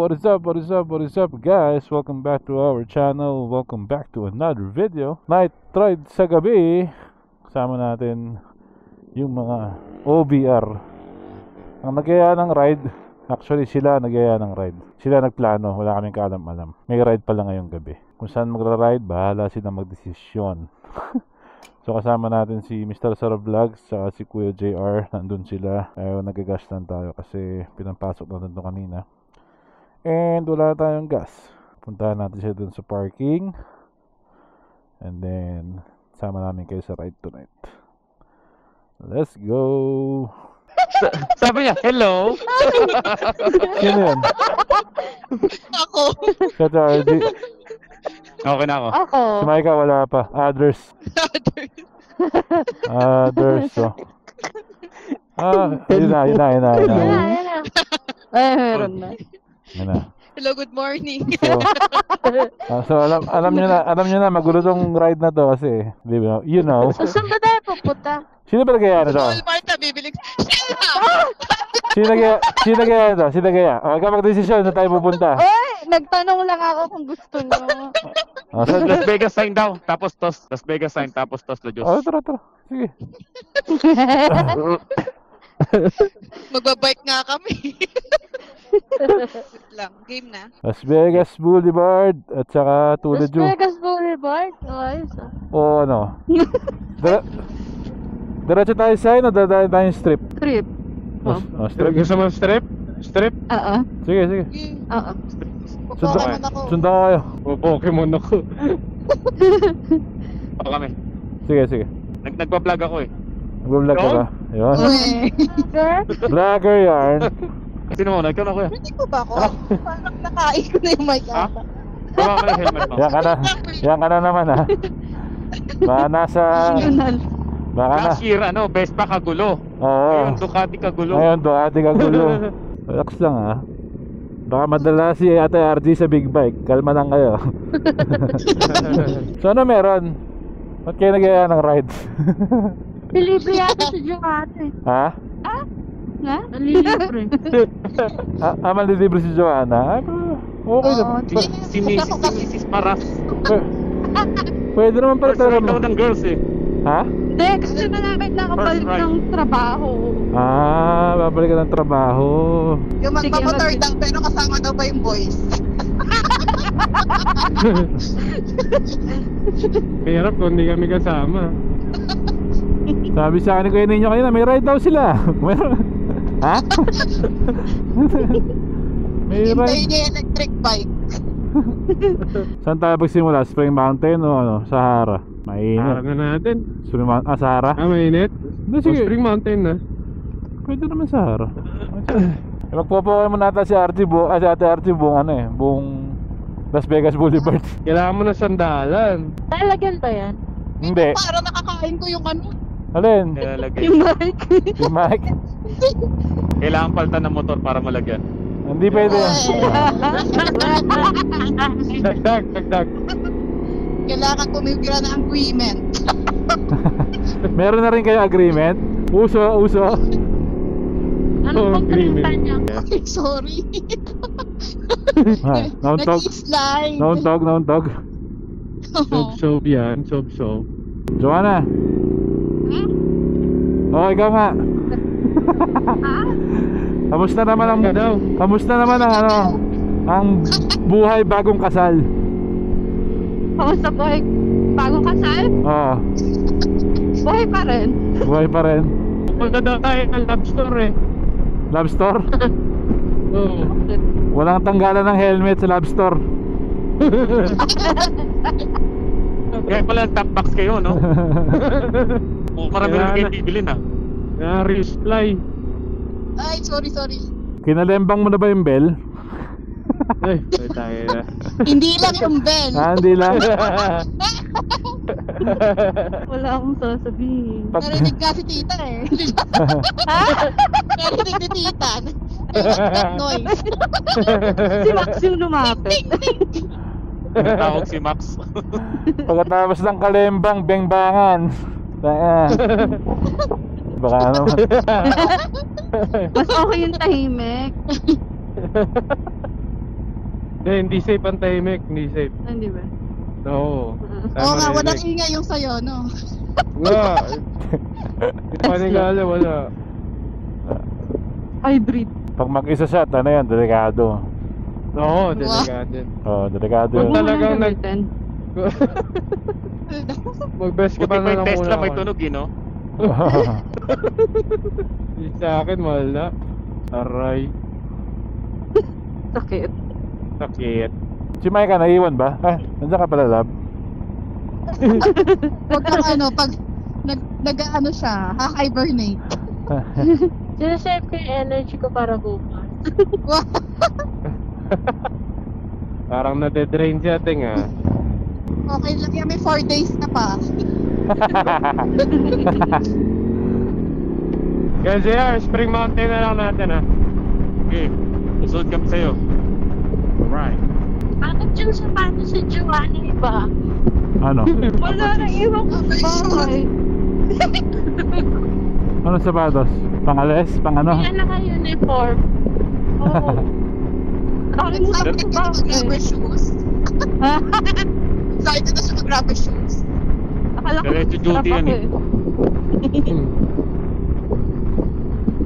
what is up, guys? Welcome back to our channel. Welcome back to another video. Night ride sa gabi. Kasama natin yung mga OBR. Ang nagaya ng ride, actually sila nagaya ng ride. Sila nagplano, wala kaming kaalam-alam. May ride pala ngayong gabi. Kung saan magra-ride, bahala sila magdesisyon. So kasama natin si Mr. Sarah Vlogs saka si Kuya JR. Nandun sila. Nagagas lang tayo kasi pinampasok na nandun kanina. And wala tayong gas. Puntahan natin siya dun sa parking. And then sama namin kayo sa ride tonight. Let's go. Sabi niya, hello. Sino yun? Ako. Sa RG. Okay na ako. Ako. Si Micah wala pa. Others. So. Yun na. Ayan na. Ay, meron na. Yun na. Hello, good morning. So alam niyo na magulo tong ride na to kasi, di ba? You know. So, saan ba tayo pupunta? Sino ba nagaya na to? Walmart, bibili. Sino nagaya na to? Ikaw mag-desisyon na tayo pupunta. Oy, nagtanong lang ako kung gusto nyo. Las Vegas sign daw, tapos tos. Las Vegas sign, tapos tos, Lajos. Tara. Sige. Magbabike nga kami. Wait lang, game na. Las Vegas Boulevard at saka Las Tulad Vegas Boulevard? Ayos ah. O ano? Diretso tayo sign o diretso tayo strip? Trip. Strip. Gusto mo strip? Strip? Oo. Sige. Oo. Sundan ko kayo. Pokemon ako. Ako kami. Sige. Nagpa-vlog ako eh. Nag-vlog ka ba? Yun. Vlogger yarn. Sino mo? Ikaw na kuya. Hindi ko ba ako? Parang nakain ko na yung mic Ha? ata. Tawa ka na yung helmet mo. Yan ka na naman ha. Baka nasa... Baka na. Last year, Vespa kagulo. Oo. Ngayon, Ducati kagulo. Ngayon, Ducati kagulo. Relax lang ha. Baka madala si Ate RG sa big bike. Kalma lang kayo. So ano meron? Ba't kayo nagaya ng ride? Delivery yata sa Ducati. Ha? Nga? Delivery. Malilibre si Joanna? Okay naman. Si Mrs. Maras. Pwede naman pala First ride talaga. daw ng girls eh. Ha? Hindi, gusto na namin nakabalik ng trabaho. Babalik ka ng trabaho. Yung magpamotor daw pero kasama daw ba yung boys? Mahirap kung hindi kami kasama. Sabi sa akin ni Kuya Ninyo kanina, may ride daw sila. Ha? May Hintayin ride. niya yung electric bike. Saan tayo pagsimula? Spring Mountain o Sahara? Mainit. Harap na natin. Spring Mountain, Sahara? Mainit? Hindi, sige. Spring Mountain na. Pwede naman Sahara. Magpapawin mo natin si Ate RG buong Las Vegas Boulevard. Kailangan mo na sandalan. Lalagyan ba yan? Hindi. Para nakakain ko yung ano. Alin? Yung mic. Yung mic? Kailangan palitan ng motor para malagyan. Hindi pwede. Dagdag. Kailangan kumibira na agreement. Meron na rin kayo agreement? Uso. Ano pang kalimutan niya? Ay, sorry. Nauntog. Nag-slide. Nauntog. Sob yan. Sob. Joanna. Oo, ikaw nga. Kamusta naman ang buhay bagong kasal? Kamusta buhay? Bagong kasal? Oo, Buhay pa rin. buhay pa rin. Punta daw tayo ng love store eh. Love store? Oo. Walang tanggalan ng helmet sa love store. Kaya pala top box kayo, no? Marami rin kayo bibilin ha. Resupply. Ay, sorry. Kinalembang mo na ba yung bell? Ay, tayo na. Hindi lang yung bell. Hindi lang. Wala akong sasabihin. Narinig nga si tita eh. Narinig ni tita. Noise. Si Max yung lumapit. Tawag si Max. Pagkatapos ng kalembang, bengbangan. Baka naman. Mas okay yung tahimik. Hindi safe ang tahimik, hindi safe. Hindi ba? Oo. Oo nga, walang ingay yung sa'yo, no? Nga. Panigala, wala. Hybrid. Pag mag-isa siya, ano yan, delikado. Oo, delikado. Oh, delikado Kung yun. talagang nag... gamitin. Mag-best ka Buti pa pa na yung lang Tesla muna may ako. tunog, no? Sa akin, mahal na. Aray. Sakit. Sakit. Si Micah, naiwan ba? Nandiyan ka pala, lab. Huwag kang pag nag-ano siya, ha-hibernate. Sinasave ko yung energy ko para bukas. Parang nade-drain siya, ting ah. Okay lang yan, may 4 days na pa. Kaya JR, Spring Mountain na lang natin ah. Okay, susunod kami sa'yo. Alright. Bakit yung sapatos si Joanna iba? Ano? Wala na iwan ko sa bahay. Ano sapatos? Pang-alis? Pang-ano? Yan naka-uniform. Oo. Nakalimutan ko ba? Mag-rubber shoes. Sorry, ito siya mag-rubber shoes. Akala ko Diretso duty sarap yan ako eh.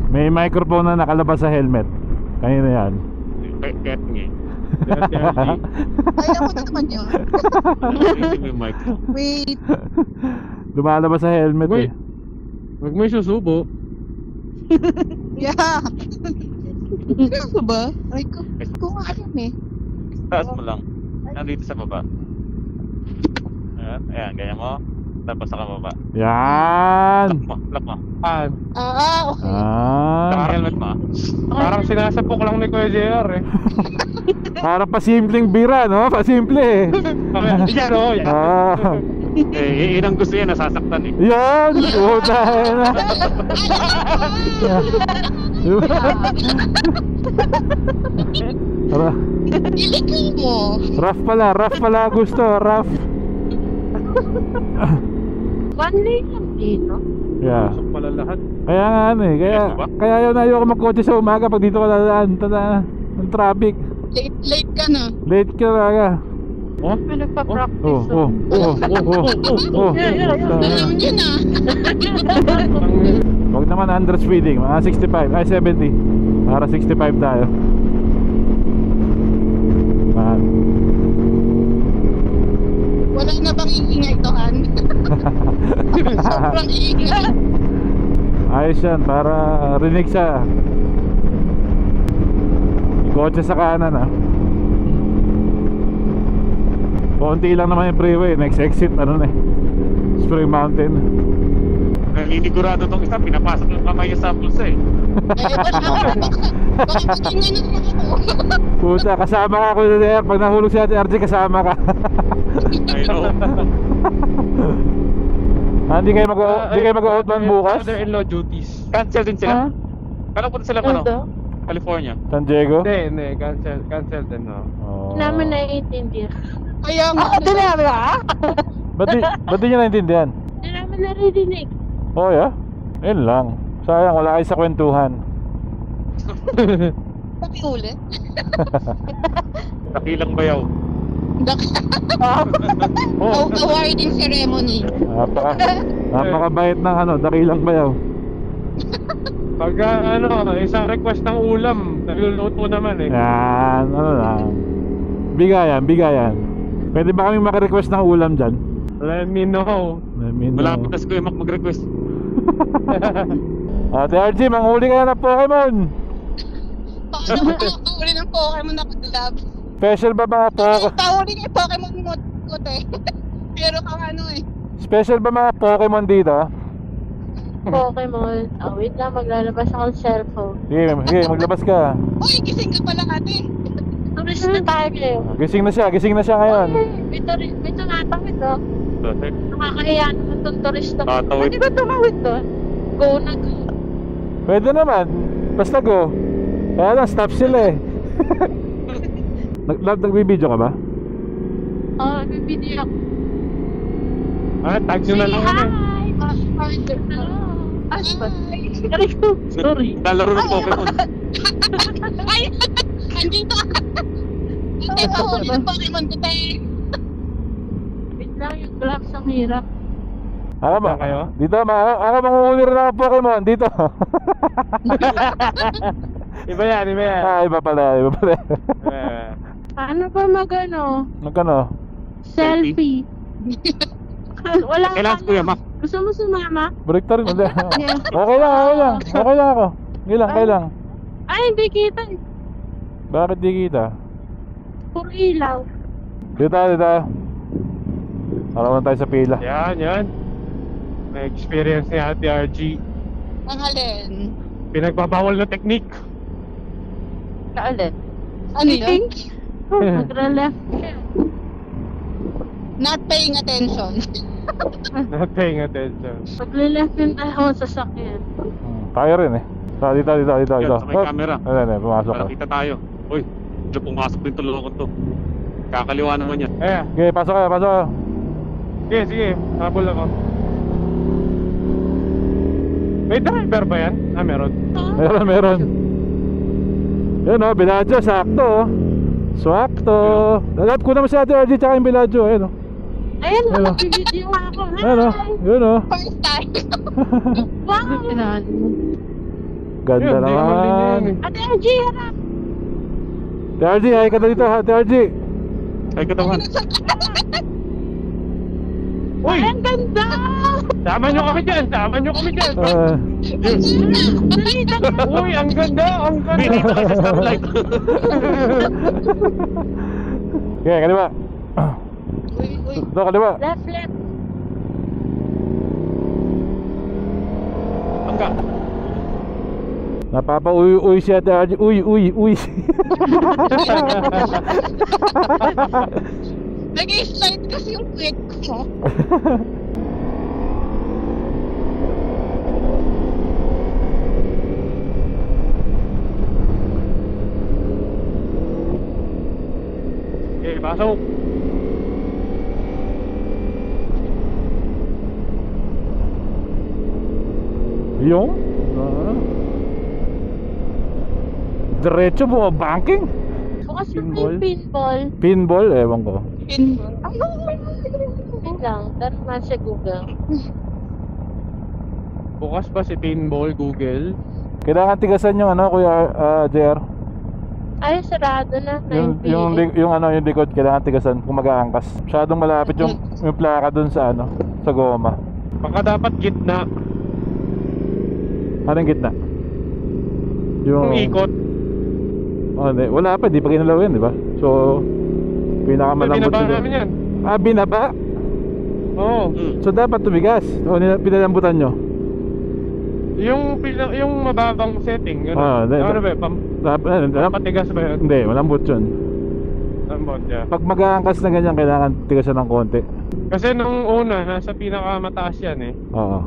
May microphone na nakalabas sa helmet. Kanina yan. Kaya nga. Ay, ako na naman yun. Isip mo yung mic. Wait. Lumalabas sa helmet Wait. eh. Huwag mo susubo. Yeah. Ano ba? Ay, ko nga alam eh. Taas mo lang. Nandito sa baba. Ayan, ganyan mo. Tapos sa baba. Yan! Lock mo. Ah, Okay. Saka Ah, helmet mo. parang sinasapok lang ni Kuya JR eh. parang pasimpleng bira, no? Pasimple eh. Yan o, yan. Ah, Eh, yun ang gusto yan, nasasaktan eh. yan! Puta na! Ilikay mo. Rough pala gusto, rough. One lane lang dito. Yeah. Pasok pala lahat. Kaya nga ano eh, Yes, ba? kaya yun ayoko magkotse sa umaga pag dito ka dadaan, ang traffic. Late ka na. Late ka talaga. May nagpa-practice. Oh. Alam niyo na. Huwag naman under speeding, mga 65, ay 70. Para 65 tayo. Man. Wala na bang iingay to, Han? Sobrang iingay. Ayos yan, para rinig sa kotse sa kanan ah. Konti lang naman yung freeway, next exit ano na eh, Spring Mountain. Naninigurado tong isa, pinapasok yung kamay niya sa bulsa eh. Bakit iingay na naman ako? Puta, kasama ka Kuya JR, pag nahulog si Ate RJ kasama ka. I know. Hindi kayo mag-outbound bukas? Father-in-law duties. Cancel din sila. Kala po sila ano? Ano? California. San Diego? Hindi, cancel din no. Oh. Hindi namin naiintindihan. Kaya nga. Ito na ba? Ba't di nyo naintindihan? Hindi namin naririnig. Oh yeah? Yun lang. Sayang, wala kayo sa kwentuhan. Sabi ulit. Nakilang bayaw. Awarding ceremony. Napakabait ng dakilang bayaw. Pagka isang request ng ulam, nagluluto naman eh. Yan, ano lang. Bigayan. Pwede ba kami maka-request ng ulam dyan? Let me know. Malapit na si Kuya Mac mag-request. Ate RJ, manghuli ka na ng Pokemon. Paano mo nakahuli ng Pokemon na lab? Special ba mga Pokemon? Tahuli ka yung Pokemon mo ko eh. Pero kang eh. Special ba mga Pokemon dito? Pokemon. Wait lang, maglalabas ako ng cellphone. Sige, maglabas ka. Uy, gising ka pala ate. Turist na tayo ngayon. Gising na siya ngayon. May tumatawid oh. Nakakahiya naman itong turista. Tatawid. Pwede ba tumawid doon? Go na go. Pwede naman. Basta go. Kaya lang, stop sila eh. Nagbibideo ka ba? Nagbibideo ako. Tag nyo na lang kami. Sorry. Lalaro ng Pokemon. Ay, andito. Hindi pa huli ng Pokemon tote. Wait lang, yung gloves ang hirap. Ako ba? Saan kayo? Dito, ako manguhuli rin ng Pokemon. Dito. Iba yan, iba yan. Iba pala, iba pala. Paano ba magano? Magkano? Selfie. Wala Kailangan ka Kuya na. Mac. Gusto mo sumama? Break ta rin. Hindi. Yeah. Okay lang, okay lang. Okay lang ako. Okay lang. Ay, hindi kita eh. Bakit di kita? Puro ilaw. Dito tayo. Arawan tayo sa pila. Yan. May experience ni Ate RG. Ang alin? Pinagbabawal na technique. Kaalit. Ano yun? Nagre-left siya. Not paying attention. Not paying attention. Magle-left yung tayo sa sakyan. Tayo rin eh. Dito. Yan, sa may camera. Ayun, pumasok Para ka. kita tayo. Uy, dito pumasok din tulungan to. Kakaliwa naman yan. Okay, pasok ka. Sige. Habol ako. May driver ba yan? Meron. Meron. Yun o, Biladyo, sakto o. Swakto. Lahat ko naman si Ate RG tsaka yung Biladyo. Ayun o. Ayun, Ayun. nakapibidyo ako. Ayun o. Yun o. First time. Wow! Ganda Yun, di naman naman. din yan. Ate RG, harap! Ate RG, ay ka na dito ha, Ate RG. Ay, katawan. Uy! Ay, ang ganda! Sama nyo kami dyan! Dali, dali. Uy, ang ganda! Dito kayo sa stoplight. Okay, kaliwa. Uy. Ito, kaliwa. Left. Hangga. Napapa-uy si Ate RG. Uy. Nag-slide kasi yung quick ko. Okay, pasok! Yung? Diretso mo, banking? Bukas na Pinball? yung pinball. Pinball, ewan ko. Wait lang, tanong na sa Google. Bukas pa si Pinball Google. Kailangan tigasan yung ano, Kuya JR. Ay, sarado na. Yung likod, kailangan tigasan kung mag-aangkas. Masyadong malapit yung plaka dun sa ano, sa goma. Baka dapat gitna. Anong gitna? Yung ikot. Oh, hindi. Wala pa, di pa ginalaw yan, di ba? So, pinakamalambot Binaba siguro. namin yan. Binaba? Oo. So, dapat tumigas. O, pinalambutan nyo? Yung mababang setting. Ano ba? Patigas ba yun? Hindi, malambot yun. Lambot, yeah. Pag mag-aangkas na ganyan, kailangan tigasan ng konti. Kasi nung una, nasa pinakamataas yan eh. Oo.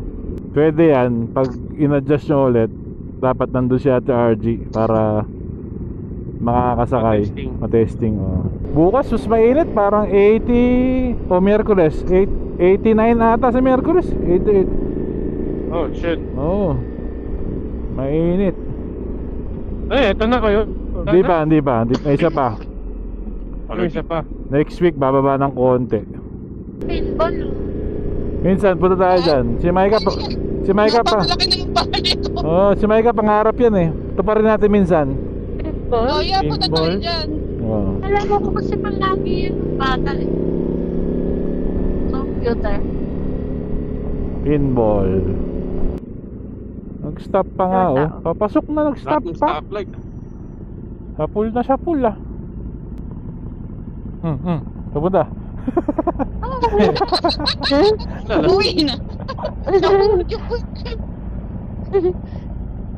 Pwede yan, pag in-adjust nyo ulit, dapat nandun si Ate RG para makakasakay. Matesting. Bukas, mas mainit, parang 80 o Miyerkules, 89 ata sa Miyerkules, 88. Oh, shit. Oo. Mainit. Eh, eto na kayo. Hindi pa. May isa pa. May isa pa. Next week, bababa ng konti. Pinball. Minsan, punta tayo dyan. Si Maika pa. Napakalaki na yung bahay nito. Oo, si Maika pangarap yan eh. Ito pa rin natin minsan. Pinball? Oh, yeah, punta tayo Pinball. dyan. Oo. Alam mo ko kasi palagi yung bata eh. Computer. Pinball. Nag-stop pa nga oh. Papasok na, nag-stop Stop pa. stoplight. Sa pool ah. Pupunta. Uwi na.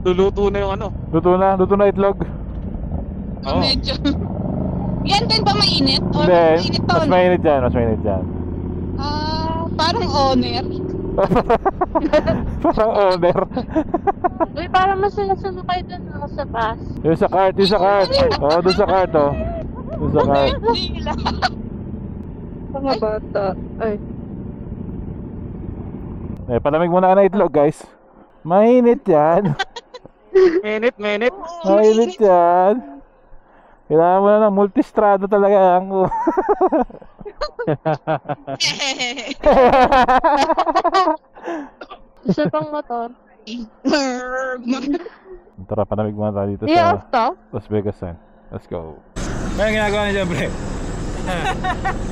Luluto na yung ano. Luto na itlog. Oh, medyo. Yan din ba mainit? O Hindi, mainit to? mas mainit dyan. Parang owner. Parang owner. Uy, parang masaya kayo dun ako sa bus. Yung sa cart. Oo, doon sa cart oh. Doon sa cart. Sila. Mga bata. Ay. Palamig muna ka na itlog guys. Mainit yan. Minute. Mainit yan. Kailangan mo na ng multistrada talaga ako. Isa pang motor. Tara, panamig muna tayo dito Di off to? Las Vegas Sand. Let's go. Ano ginagawa niya dyan, pre?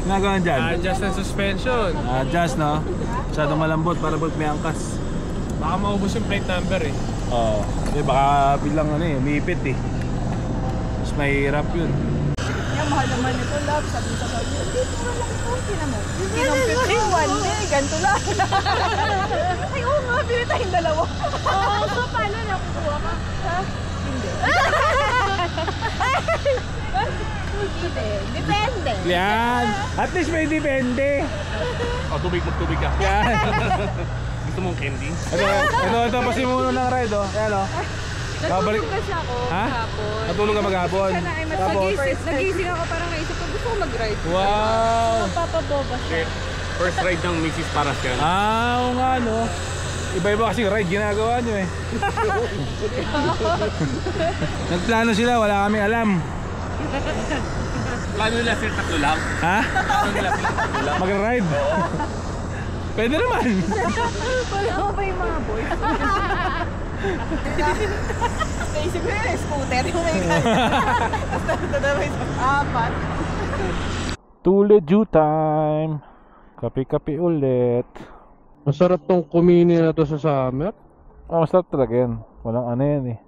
Ginagawa niya dyan? Adjust ng suspension. Adjust, no? Masyadong malambot para pag may angkas. Baka maubos yung plate number eh. Oo. Baka bilang ano eh, umipit eh. Mas mahirap yun. Yung mahal naman ito, love. Sabi sa sabi, hindi mo lang ito. Tinan mo. Kinumpit ko, one day, ganito lang. Ay, oo nga, pili tayong dalawa. Oo, so paano nakukuha ka? Ha? Hindi. Hindi. Depende. Yan! At least may depende. Tubig ka. Yan! Gusto mong candy? Ito pasimuno ng ride, oh. Yan, oh. Babalik. Natulog kasi ako Ha? kahapon. Natulog ka maghapon. Sana ay mas Tapos, nagising ako parang naisip ko, gusto ko mag-ride. wow! Papaboba siya. First ride ng Mrs. Parascan. Oo nga, no? Iba-iba kasi ride ginagawa nyo eh. Nagplano sila, wala kaming alam. Plano nila sir, tatlo lang. Ha? Plano nila sir, tatlo lang. Mag-ride? Pwede naman. Wala ko pa yung mga boys. Naisip ko yun, scooter yung may kaya. Tapos naman isang apat. Tule Jew time. Kape-kape ulit. Masarap tong kumini na to sa summer. Masarap talaga yan. Walang ano yan eh.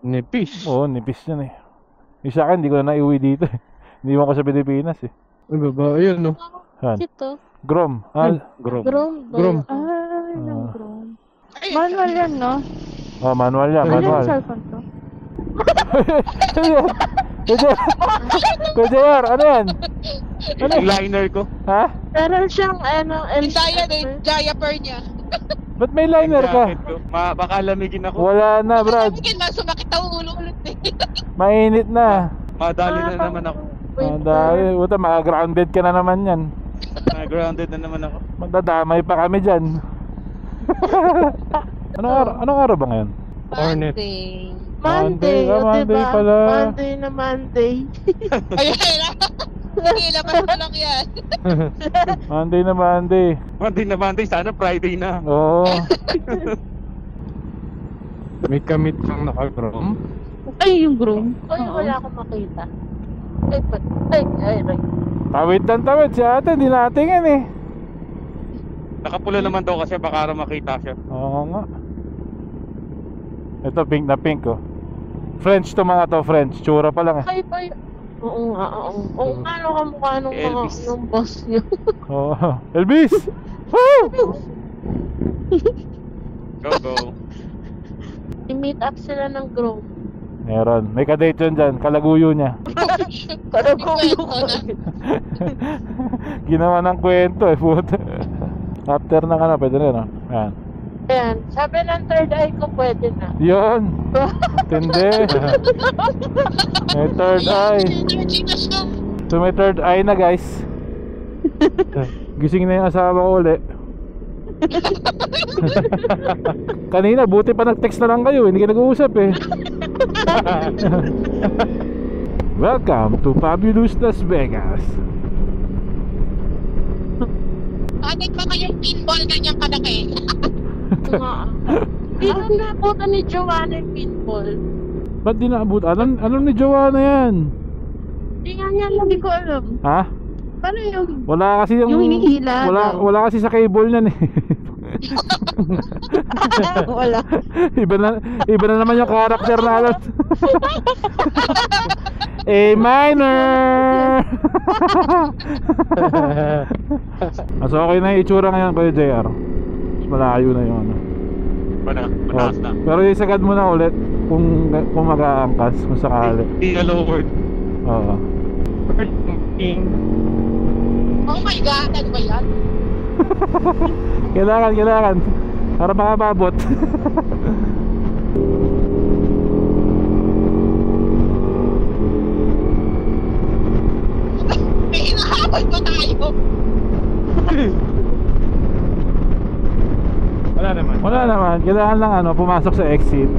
Nipis. Oo, nipis yan eh. Yung sa akin, hindi ko na naiuwi dito eh. Hindi mo ko sa Pilipinas eh. Ay baba, ayun no. Han. Ito. Grom. Grom. Grom. Grom. Ay, ng Grom. Manual yan, no? Oh, manual yan, Ano yung manual. cellphone to? Kuya JR, ano yan? Yung liner ko. Ha? Meron siyang, ano, Isaya na yung diaper niya. Ba't may liner ka? Jacket ko. Baka lamigin ako. Wala na, Brad. Hindi na sumakit ang ulo ulit eh. Mainit na. Madali na naman ako. Ang dahil, buta, maka-grounded ka na naman yan. Grounded na naman ako. Magdadamay pa kami dyan. Anong araw ba ngayon? Hornet. Monday, Monday, o Monday diba? pala. Monday na Monday. Ayun na. Hindi naman mo lang yan. Monday na Monday. Monday, sana Friday na. Oo. May kamit kang naka-grom. Ay, yung Grom. Ay, wala akong makita. Ay, right. Tawid ng tawid si ate, hindi natingin eh. Nakapula naman daw kasi baka makita siya. Oo nga. Ito pink na pink oh. French to mga to, French. Tsura pa lang eh. Ay, pa oo nga, oo. Oo nga, ano kamukha nung mga, Elvis. nung boss niyo. Oo. Elvis! Woo! Go. I-meet up sila ng Grom. Meron. May kadate yun dyan. Kalaguyo niya. Kalaguyo na. Ginawa ng kwento eh. Puta. After ng ano, pwede rin oh. Ayan. Ayan, sabi ng third eye ko pwede na. Yun. Tindi. May third eye. Energy na siya. So may third eye na guys. Gising na yung asawa ko uli. Kanina buti pa nag-text na lang kayo, hindi kayo nag-uusap eh. Welcome to Fabulous Las Vegas. Bakit ba kayong pinball ganyang kalaki? Nga. Hindi na nabutan ni Joanna yung pinball. Ba't di naabot? Anong ni Joanna yan? Hindi nga niya, hindi ko alam. Ha? Paano yung... Wala kasi yung hinihila wala kasi sa cable niyan eh. Wala. Iba na naman yung character na alam. A minor. Mas okay na yung itsura ngayon Kuya JR. Mas malayo na yung ano. Mataas na. Pero isagad mo na ulit kung mag-aangkas kung sakali. Hindi na lowered. Oo. Oh my God, ano ba yan? Kailangan para makababot. May hinahabol pa tayo. Wala naman. Kailangan lang ano, pumasok sa exit.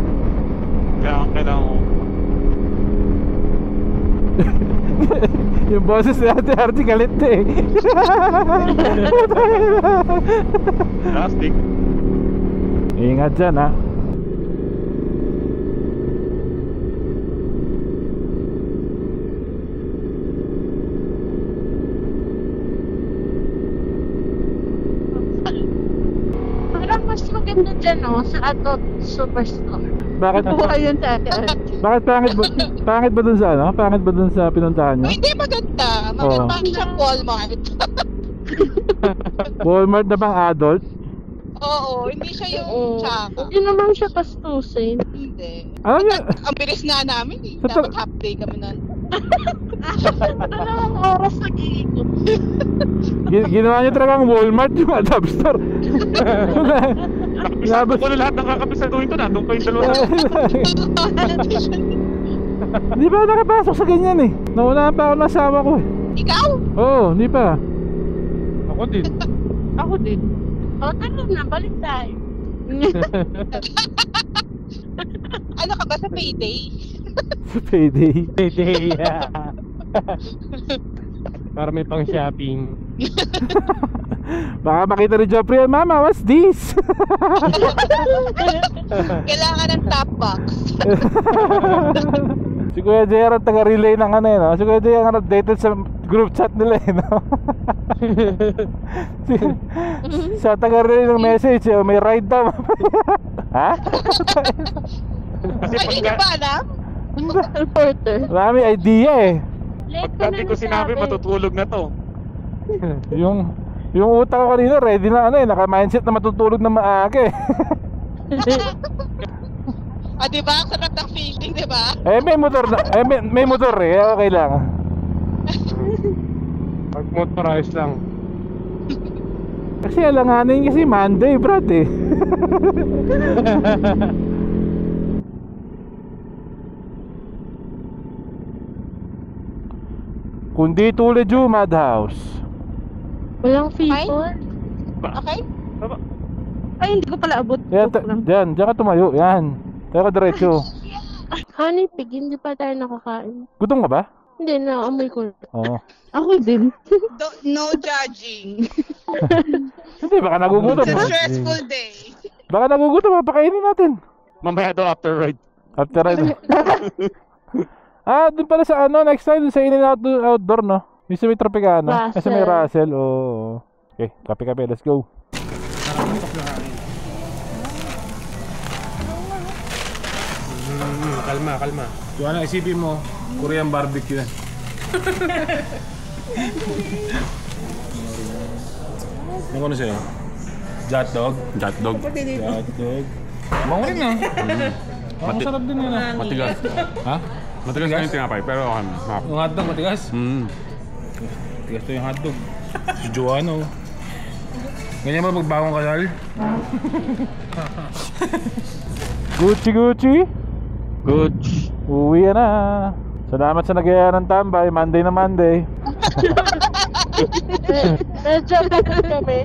Kailangan ko. Yung boses ni Ate Archie galit na eh. Plastic. Ingat dyan ha. Parang mas maganda dyan, no? Sa Adult Superstore. Bakit? Buhay yan sa Ate Archie. Bakit pangit ba dun sa ano? Pangit ba dun sa pinuntahan nyo? Hindi maganda. Maganda siyang Walmart. Walmart na bang adult? Oo, hindi siya yung tsaka. Hindi naman siya pastusin. Hindi. Ano niya? Ang bilis nga namin eh. Sa Dapat half day kami nun. Dalawang oras nag-iikot. Ginawa niyo talagang Walmart yung Adult Store. Sabi ko na lahat ng kakapisaduhin ko na. Doon pa yung dalawa. Hindi pa ako nakapasok sa ganyan eh. Naunahan pa ako ng asawa ko eh. Ikaw? Oo, hindi pa. Ako din. Ako din. O, tara na, balik tayo. Ano ka ba sa payday? Sa payday. Payday. Para may pang shopping. Baka makita ni Joffrey, Mama, what's this? Kailangan ng top box. Si Kuya JR ang taga-relay ng ano eh, no? Si Kuya JR ang updated sa group chat nila eh, no? Siya taga-relay ng message eh, may ride daw. Ha? Kasi Ay, hindi ba alam? Reporter. Marami idea eh. Late ka pagka di na ko sinabi, matutulog na to. Yung utak ko kanina, ready na ano eh, naka-mindset na matutulog na maaga eh. Ah, di ba? Ang sarap ng feeling, di ba? Eh may motor na, may motor eh, okay lang. Pag motorized lang. Kasi alanganin kasi Monday, brad eh. Kundi tulad yung Madhouse. Walang people. Okay? Ay, hindi ko pala abot. Yan, Joke lang. diyan ka tumayo, yan. Diyan ka diretso. Honey pig, hindi pa tayo nakakain. Gutom ka ba? Hindi, naamoy ko. Oo. Ako din. No judging. Hindi, baka nagugutom. It's a stressful day. Baka nagugutom, pakainin natin. Mamaya daw after ride. After ride. Dun pala sa ano, next time, dun sa In-N-Out Outdoor, no? Yung sa may Tropicana. Kasi may Russell, oo. Okay, kape-kape, let's go. Kalma. Kung ano isipin mo, Korean barbecue yan. Ano ano sa'yo? Jotdog? Jotdog. Jotdog. Bango rin ah. Masarap din yan ah. Matigas. Ha? Matigas na yung tinapay, pero Yung hotdog matigas? Matigas to yung hotdog. Si Joano. Ganyan ba magbagong kasal? Gucci. good. Uwi na. Salamat sa nagaya ng tambay. Monday na Monday. Medyo pagod kami.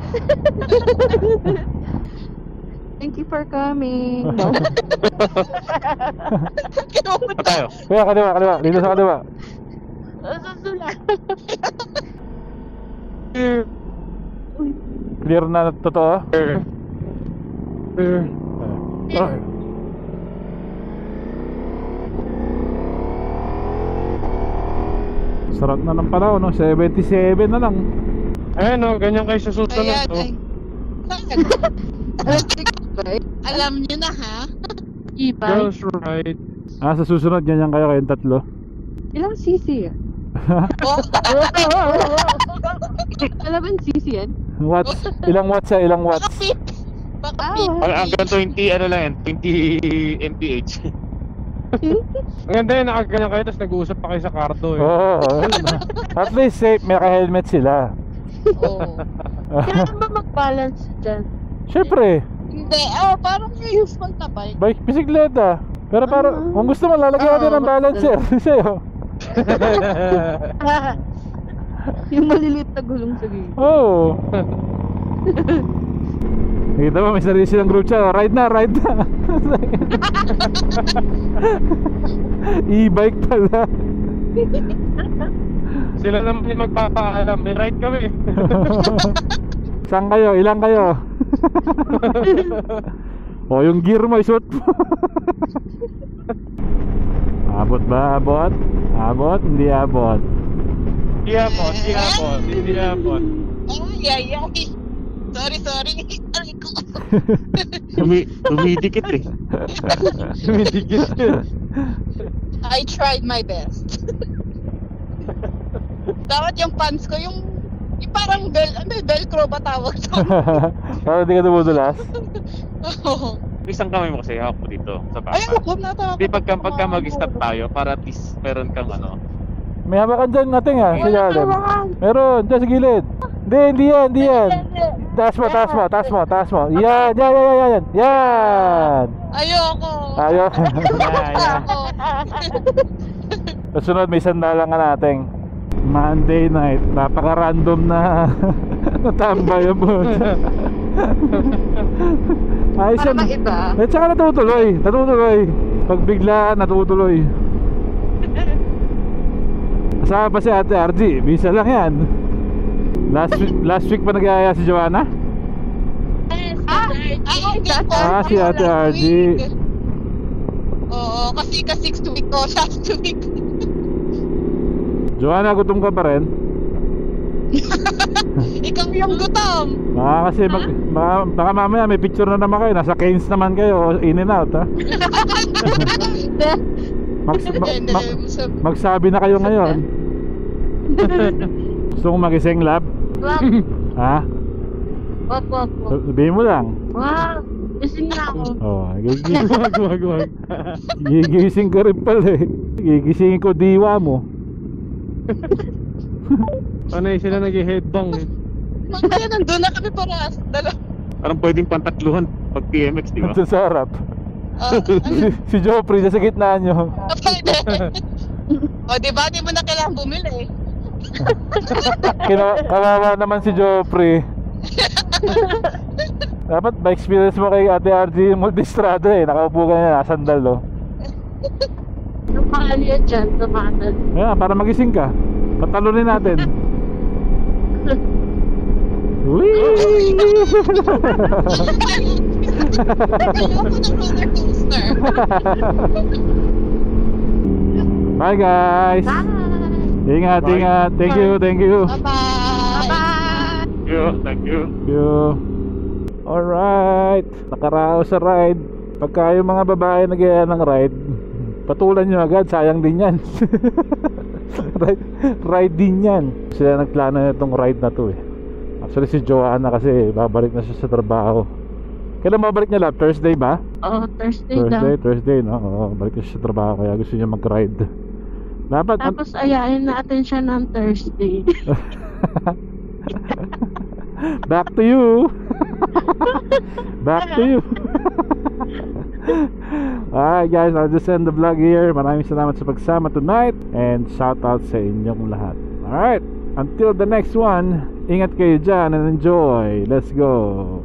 Thank you for coming. Pa tayo. Kuya, kaliwa. Dito sa kaliwa. Susulat. Clear na totoo? Okay. Sarap na ng panahon, no? 77 na lang. Ayan o, ganyan kayo sa susunod. Ayan, Oh. ay. Alam nyo na, ha? E-bike. Girls ride. Sa susunod, ganyan kayo kayong tatlo. Ilang cc yan? Oh, Alam ba yung cc yan? Watts? Ilang watts siya? Ilang watts? baka fit. Baka fit. Hanggang 20, ano lang yan, 20 mph. Ang ganda yun, nakaganyan kayo, tapos nag-uusap pa kayo sa karto eh. Oo. At least safe, may ka-helmet sila. Oh. Kailan ba mag-balance dyan? Siyempre, Hindi, parang yung useful na bike. bike, bisikleta. Pero parang, kung gusto mo, lalagyan natin ng balancer. Sa'yo. Yung maliliit na gulong sa gilid. Oo. Kita mo, may sarili silang group chat. Ride na. E-bike pala. Sila naman yung magpapaalam. May ride kami. Saan kayo? Ilan kayo? O yung gear mo, isuot mo. Abot ba? Abot? Abot? Hindi abot. Hindi abot. Hindi abot. Ay. Sorry. Aray ko. Dumidikit eh. Dumidikit. I tried my best. Dapat yung pants ko, yung parang velcro ba tawag to? Para di ka dumudulas? Oo. Isang kamay mo kasi hawak mo dito sa Ay, baka. ako natawag. Di pagka mag-stop tayo para at least meron kang ano. May hawakan dyan natin ha, sa ilalim. Meron, dyan sa gilid. Hindi yan. Taas mo. Yan. Ayoko. Ayaw. Ayoko. Kasunod, may sandalan ka natin. Monday night, napaka-random na natambay ang boss. Ayos yan. Iba. At saka natutuloy. Pag bigla, natutuloy. Kasama pa si Ate RG, bisa lang yan. Last week pa nag-aaya si Joanna? Si Ate RG. Oo, kasi ka-6th week ko, last week. Joanna, gutom ka pa rin? Ikaw yung gutom. Kasi baka mamaya may picture na naman kayo. Nasa Cairns naman kayo, in and out ha. Magsabi na kayo ngayon. Gusto mong magising, lab? Wag. Ha? Wag. Sabihin mo lang. Wow. Gising na ako. Wag. Gigising ka rin pala eh. Gigisingin ko diwa mo. Panay sila nag-headbang eh. Kaya nandun na kami para dalawa. Parang pwedeng pantatluhan pag TMX, di ba? Ito sa harap. Si Joffrey sa gitna nyo. Pwede. O diba, di mo na kailangan bumili. Kawawa naman si Joffrey. Dapat ba-experience mo kay Ate RG Multistrada eh. Nakaupo ka niya, sandal oh. Tumakan yan dyan, tumakan. Kaya para magising ka, patalunin natin. Whee! Ayoko ng roller coaster. Bye guys. Bye. Ingat. Thank you. Bye-bye. Thank you. Alright, nakaraos sa ride. Pagka yung mga babae nag-iaya ng ride, patulan nyo agad, sayang din yan. ride din yan. Sila nagplano na itong ride na to eh. Actually si Joanna kasi babalik na siya sa trabaho. Kailan mabalik niya, lab? Thursday ba? Oo, Thursday daw. No? Oo, balik na siya sa trabaho kaya gusto niya mag-ride. Dapat Tapos ayain natin siya ng Thursday. Back to you. Alright guys, I'll just end the vlog here. Maraming salamat sa pagsama tonight. And shout out sa inyong lahat. Alright, until the next one, ingat kayo dyan and enjoy. Let's go.